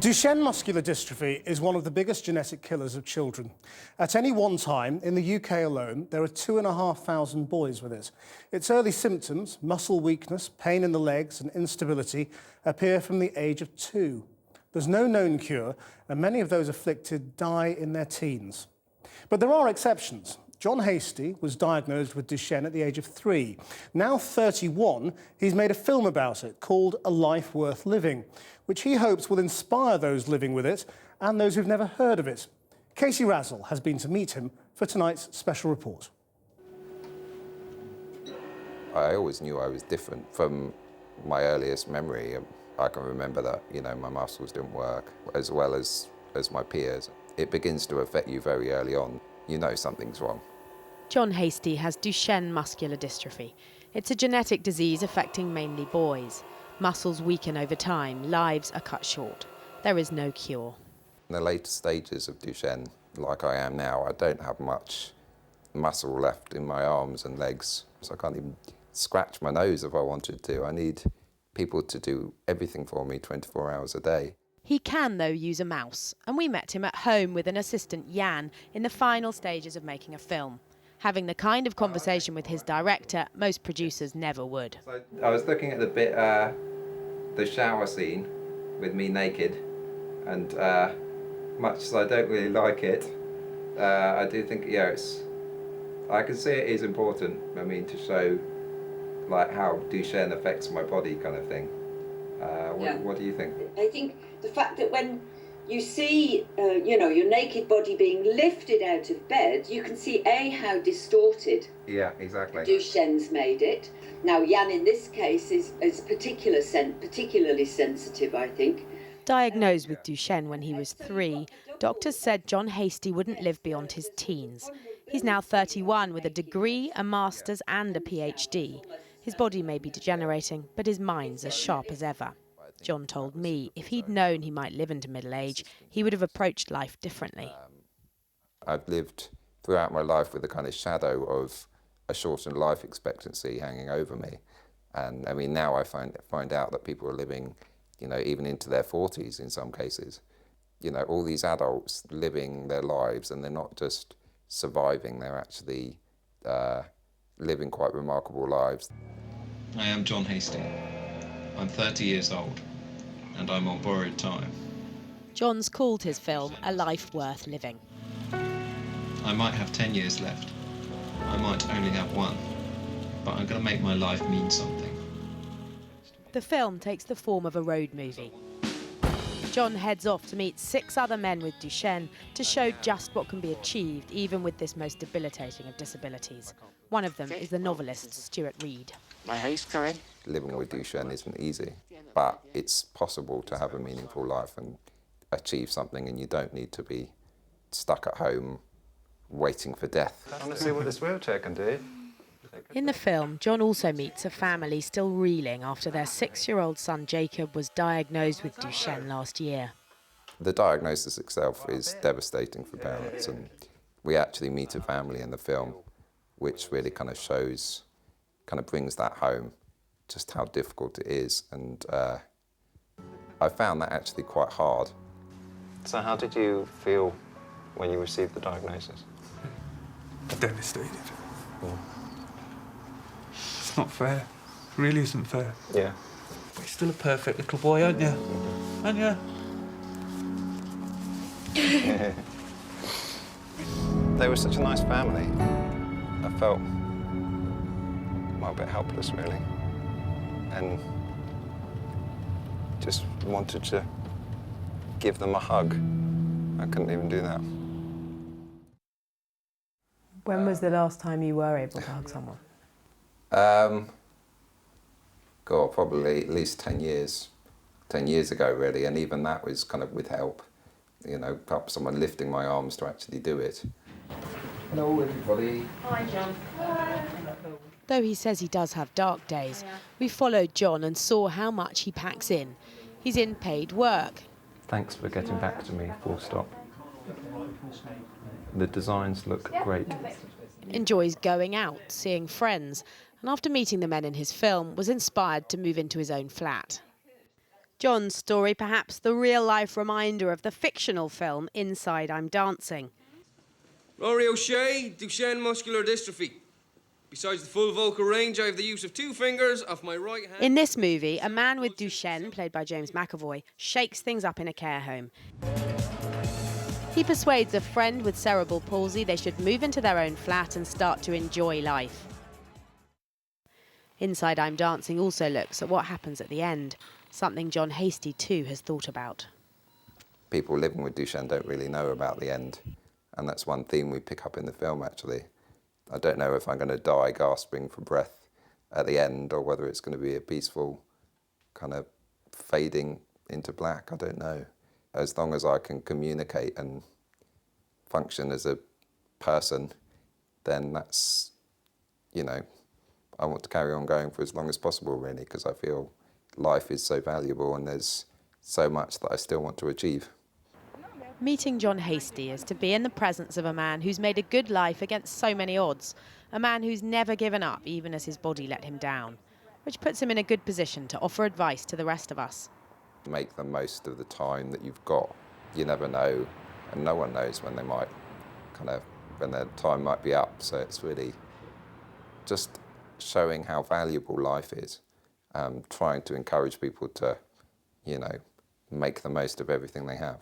Duchenne muscular dystrophy is one of the biggest genetic killers of children. At any one time, in the UK alone, there are 2,500 boys with it. Its early symptoms, muscle weakness, pain in the legs and instability, appear from the age of 2. There's no known cure, and many of those afflicted die in their teens. But there are exceptions. Jon Haystie was diagnosed with Duchenne at the age of 3. Now 31, he's made a film about it called A Life Worth Living, which he hopes will inspire those living with it and those who've never heard of it. Casey Razzle has been to meet him for tonight's special report. I always knew I was different from my earliest memory. I can remember that, my muscles didn't work as well as my peers. It begins to affect you very early on. You know something's wrong. Jon Haystie has Duchenne muscular dystrophy. It's a genetic disease affecting mainly boys. Muscles weaken over time, lives are cut short. There is no cure. In the later stages of Duchenne, like I am now, I don't have much muscle left in my arms and legs, so I can't even scratch my nose if I wanted to. I need people to do everything for me 24 hours a day. He can, though, use a mouse, and we met him at home with an assistant, Jan, in the final stages of making a film, having the kind of conversation with his director most producers never would. So I was looking at the bit, the shower scene with me naked, and much as I don't really like it, I do think, I can see it is important, to show like how Duchenne affects my body kind of thing. What do you think? I think the fact that when you see, your naked body being lifted out of bed, you can see how distorted. Yeah, exactly. Duchenne's made it. Now, Jan in this case is particularly sensitive, I think. Diagnosed with Duchenne when he was 3, doctors said Jon Haystie wouldn't live beyond his teens. He's now 31 with a degree, a master's and a PhD. His body may be degenerating, but his mind's as sharp as ever. Jon told me if he'd known he might live into middle age, he would have approached life differently. I've lived throughout my life with a kind of shadow of a shortened life expectancy hanging over me. And now I find out that people are living, even into their 40s in some cases. All these adults living their lives, and they're not just surviving, they're actually living quite remarkable lives. I am Jon Haystie. I'm 30 years old, and I'm on borrowed time. Jon's called his film A Life Worth Living. I might have 10 years left. I might only have 1, but I'm going to make my life mean something. The film takes the form of a road movie. Jon heads off to meet 6 other men with Duchenne to show just what can be achieved even with this most debilitating of disabilities. One of them is the novelist Stuart Reid. My host, Corinne. Living with Duchenne isn't easy, but it's possible to have a meaningful life and achieve something, and you don't need to be stuck at home waiting for death. I want to see what this wheelchair can do. In the film, Jon also meets a family still reeling after their 6-year-old son Jacob was diagnosed with Duchenne last year. The diagnosis itself is devastating for parents, and we actually meet a family in the film which really kind of brings that home, just how difficult it is. And I found that actually quite hard. So how did you feel when you received the diagnosis? Devastated. Yeah. It's not fair. It really isn't fair. Yeah. But you're still a perfect little boy, aren't you? Aren't you? They were such a nice family. I felt a bit helpless, really, and just wanted to give them a hug. I couldn't even do that. When was the last time you were able to hug someone? Probably at least 10 years. 10 years ago, really, and even that was kind of with help. Perhaps someone lifting my arms to actually do it. Hello, everybody. Hi, Jon. Though he says he does have dark days, we followed Jon and saw how much he packs in. He's in paid work. Thanks for getting back to me, full stop. The designs look great. Enjoys going out, seeing friends, and after meeting the men in his film, was inspired to move into his own flat. Jon's story, perhaps the real-life reminder of the fictional film Inside I'm Dancing. Rory O'Shea, Duchenne muscular dystrophy. Besides the full vocal range, I have the use of 2 fingers of my right hand. In this movie, a man with Duchenne, played by James McAvoy, shakes things up in a care home. He persuades a friend with cerebral palsy they should move into their own flat and start to enjoy life. Inside I'm Dancing also looks at what happens at the end, something Jon Haystie too has thought about. People living with Duchenne don't really know about the end, and that's one theme we pick up in the film actually. I don't know if I'm going to die gasping for breath at the end or whether it's going to be a peaceful kind of fading into black, I don't know. As long as I can communicate and function as a person, then that's, you know, I want to carry on going for as long as possible really, because I feel life is so valuable and there's so much that I still want to achieve. Meeting Jon Haystie is to be in the presence of a man who's made a good life against so many odds, a man who's never given up even as his body let him down, which puts him in a good position to offer advice to the rest of us. Make the most of the time that you've got. You never know, and no one knows when they might when their time might be up, so it's really just showing how valuable life is, trying to encourage people to, you know, make the most of everything they have.